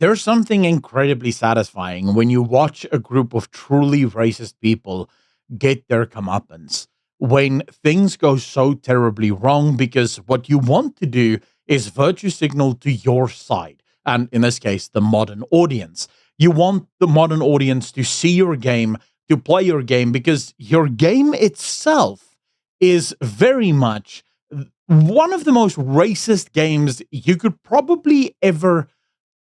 There's something incredibly satisfying when you watch a group of truly racist people get their comeuppance. When things go so terribly wrong, because what you want to do is virtue signal to your side, and in this case, the modern audience. You want the modern audience to see your game, to play your game, because your game itself is very much one of the most racist games you could probably ever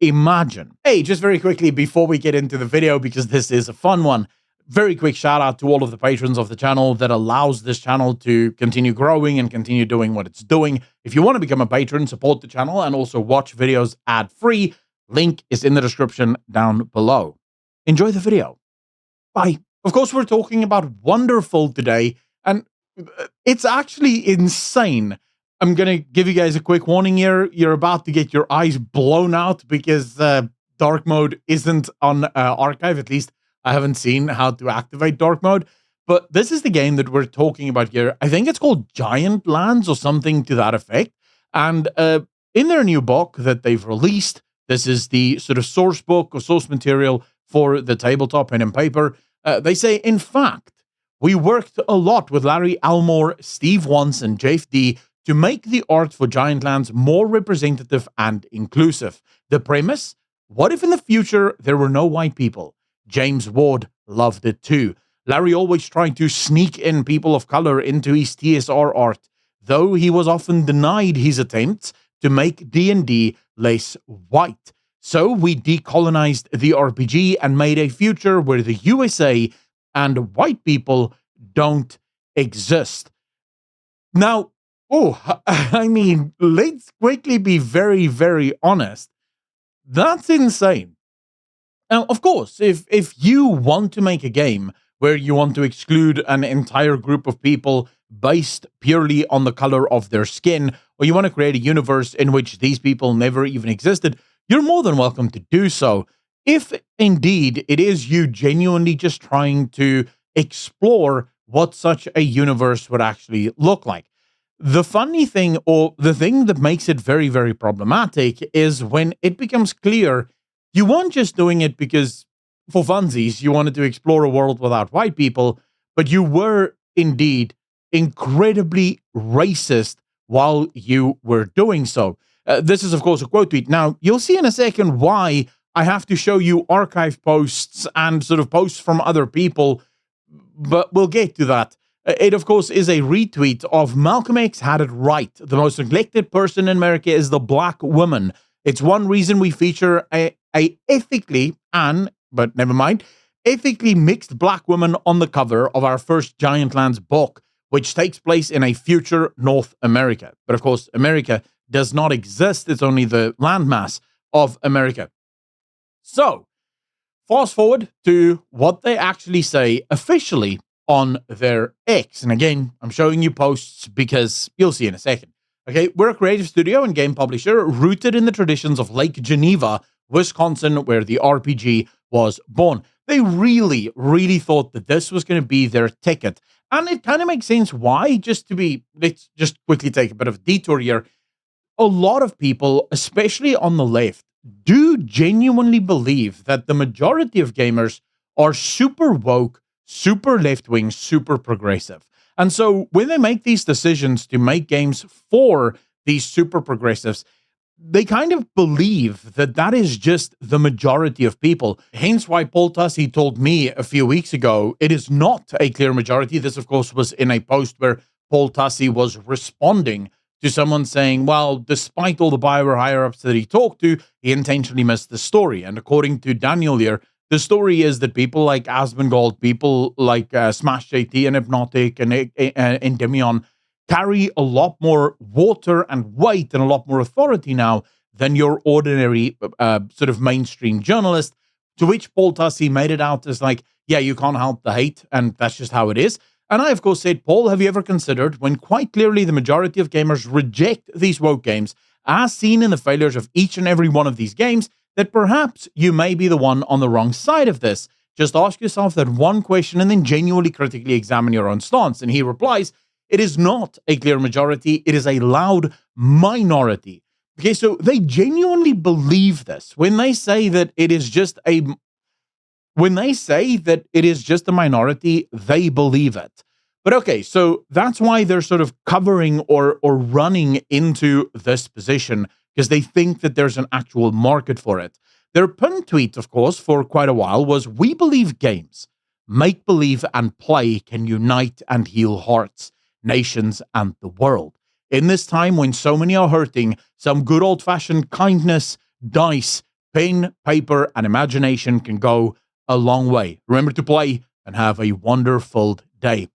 imagine. Hey, just very quickly before we get into the video, because this is a fun one, very quick shout out to all of the patrons of the channel that allows this channel to continue growing and continue doing what it's doing. If you want to become a patron, support the channel, and also watch videos ad-free, link is in the description down below. Enjoy the video. Bye. Of course, we're talking about Wonderful today, and it's actually insane. I'm going to give you guys a quick warning here. You're about to get your eyes blown out because dark mode isn't on archive. At least I haven't seen how to activate dark mode. But this is the game that we're talking about here. I think it's called GiantLands or something to that effect. And in their new book that they've released, this is the sort of source book or source material for the tabletop pen and paper. They say, in fact, we worked a lot with Larry Elmore, Steve Wants, and Jeff D to make the art for GiantLands more representative and inclusive. The premise? What if in the future there were no white people? James Ward loved it too. Larry always tried to sneak in people of color into his TSR art, though he was often denied his attempts to make D&D less white. So we decolonized the RPG and made a future where the USA and white people don't exist. Now, I mean, let's quickly be very, very honest. That's insane. Now, of course, if you want to make a game where you want to exclude an entire group of people based purely on the color of their skin, or you want to create a universe in which these people never even existed, you're more than welcome to do so. If indeed it is you genuinely just trying to explore what such a universe would actually look like. The funny thing, or the thing that makes it very, very problematic, is when it becomes clear you weren't just doing it because, for funsies, you wanted to explore a world without white people, but you were indeed incredibly racist while you were doing so. This is, of course, a quote tweet. Now, you'll see in a second why I have to show you archive posts and sort of posts from other people, but we'll get to that. It, of course, is a retweet of Malcolm X had it right. The most neglected person in America is the black woman. It's one reason we feature a ethically mixed black woman on the cover of our first GiantLands book, which takes place in a future North America. But, of course, America does not exist. It's only the landmass of America. So, fast forward to what they actually say officially on their X. And again, I'm showing you posts because you'll see in a second. Okay, we're a creative studio and game publisher rooted in the traditions of Lake Geneva, Wisconsin, where the RPG was born. They really, really thought that this was going to be their ticket. And it kind of makes sense why. Let's just quickly take a bit of a detour here. A lot of people, especially on the left, do genuinely believe that the majority of gamers are super woke, super left-wing, super progressive. And so when they make these decisions to make games for these super progressives, they kind of believe that that is just the majority of people. Hence why Paul Tussey told me a few weeks ago, it is not a clear majority. This, of course, was in a post where Paul Tussey was responding to someone saying, well, despite all the BioWare higher-ups that he talked to, he intentionally missed the story. And according to Daniel here, the story is that people like Asmongold, people like Smash JT and Hypnotic and Endymion carry a lot more water and weight and a lot more authority now than your ordinary sort of mainstream journalist, to which Paul Tussey made it out as like, yeah, you can't help the hate, and that's just how it is. And I, of course, said, Paul, have you ever considered when quite clearly the majority of gamers reject these woke games, as seen in the failures of each and every one of these games, that perhaps you may be the one on the wrong side of this? Just ask yourself that one question and then genuinely critically examine your own stance. And he replies, it is not a clear majority. It is a loud minority. Okay, so they genuinely believe this when they say that it is just a minority, they believe it. But okay, so that's why they're sort of covering or running into this position, because they think that there's an actual market for it. Their pin tweet, of course, for quite a while was, "We believe games, make believe and play can unite and heal hearts, nations, and the world. In this time when so many are hurting, some good old fashioned kindness, dice, pen, paper, and imagination can go a long way. Remember to play and have a wonderful day."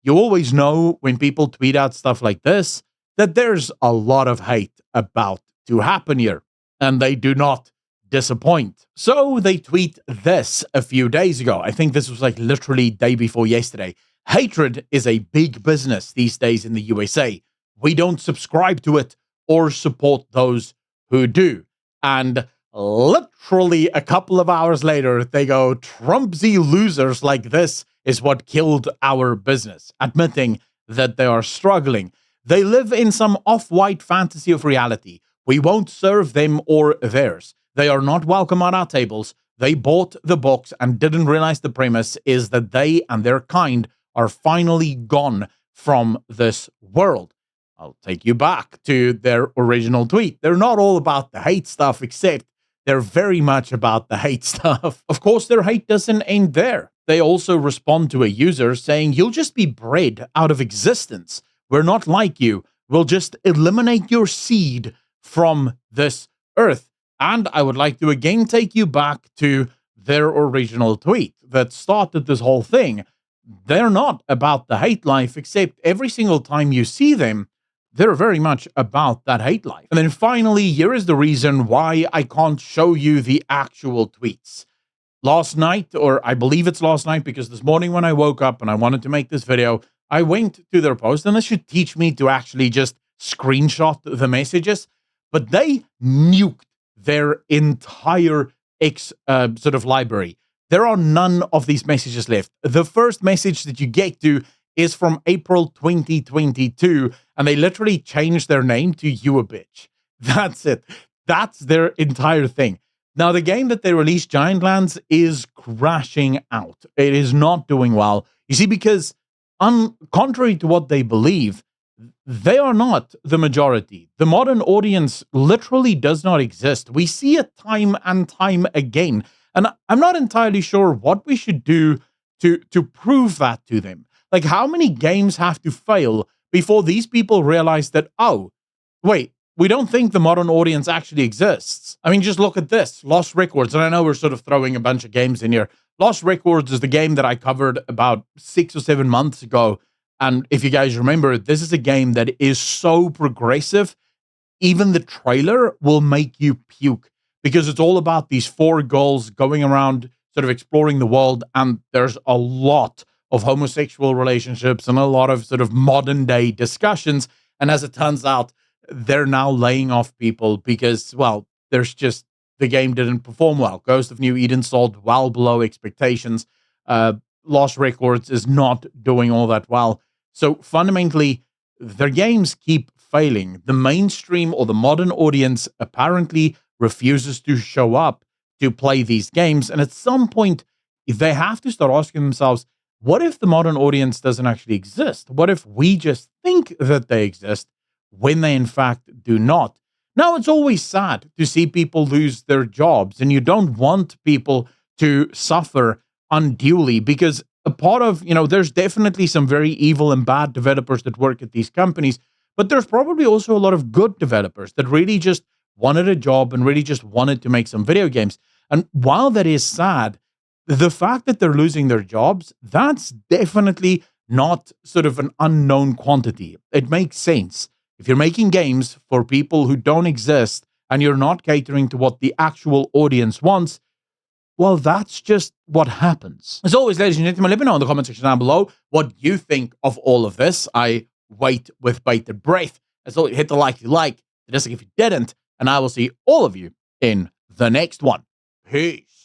You always know when people tweet out stuff like this that there's a lot of hate about to happen here, and they do not disappoint. So they tweet this a few days ago. I think this was like literally day before yesterday. "Hatred is a big business these days in the USA. We don't subscribe to it or support those who do." And literally a couple of hours later, they go, "Trumpsy losers like this is what killed our business," admitting that they are struggling. "They live in some off-white fantasy of reality. We won't serve them or theirs. They are not welcome at our tables. They bought the box and didn't realize the premise is that they and their kind are finally gone from this world." I'll take you back to their original tweet. They're not all about the hate stuff, except they're very much about the hate stuff. Of course, their hate doesn't end there. They also respond to a user saying, "You'll just be bred out of existence. We're not like you. We'll just eliminate your seed from this earth." And I would like to again take you back to their original tweet that started this whole thing. They're not about the hate life, except every single time you see them, they're very much about that hate life. And then finally, here is the reason why I can't show you the actual tweets. Last night, or I believe it's last night, because this morning when I woke up and I wanted to make this video, I went to their post, and this should teach me to actually just screenshot the messages, but they nuked their entire sort of library. There are none of these messages left. The first message that you get to is from April 2022, and they literally changed their name to "You a Bitch." That's it. That's their entire thing. Now, the game that they released, GiantLands, is crashing out. It is not doing well. You see, because contrary to what they believe, they are not the majority. The modern audience literally does not exist. We see it time and time again. And I'm not entirely sure what we should do to prove that to them. Like, how many games have to fail before these people realize that, oh, wait, we don't think the modern audience actually exists? I mean, just look at this, Lost Records. And I know we're sort of throwing a bunch of games in here. Lost Records is the game that I covered about 6 or 7 months ago. And if you guys remember, this is a game that is so progressive, even the trailer will make you puke, because it's all about these 4 girls going around sort of exploring the world. And there's a lot of homosexual relationships and a lot of sort of modern day discussions. And as it turns out, they're now laying off people because, well, the game didn't perform well. Ghost of New Eden sold well below expectations. Lost Records is not doing all that well. So fundamentally, their games keep failing. The mainstream or the modern audience apparently refuses to show up to play these games. And at some point, they have to start asking themselves, what if the modern audience doesn't actually exist? What if we just think that they exist when they in fact do not? Now, it's always sad to see people lose their jobs, and you don't want people to suffer unduly, because a part of, there's definitely some very evil and bad developers that work at these companies, but there's probably also a lot of good developers that really just wanted a job and really just wanted to make some video games. And while that is sad, the fact that they're losing their jobs, that's definitely not sort of an unknown quantity. It makes sense. If you're making games for people who don't exist and you're not catering to what the actual audience wants, well, that's just what happens. As always, ladies and gentlemen, let me know in the comment section down below what you think of all of this. I wait with bated breath. As always, hit the like if you like, dislike if you didn't, and I will see all of you in the next one. Peace.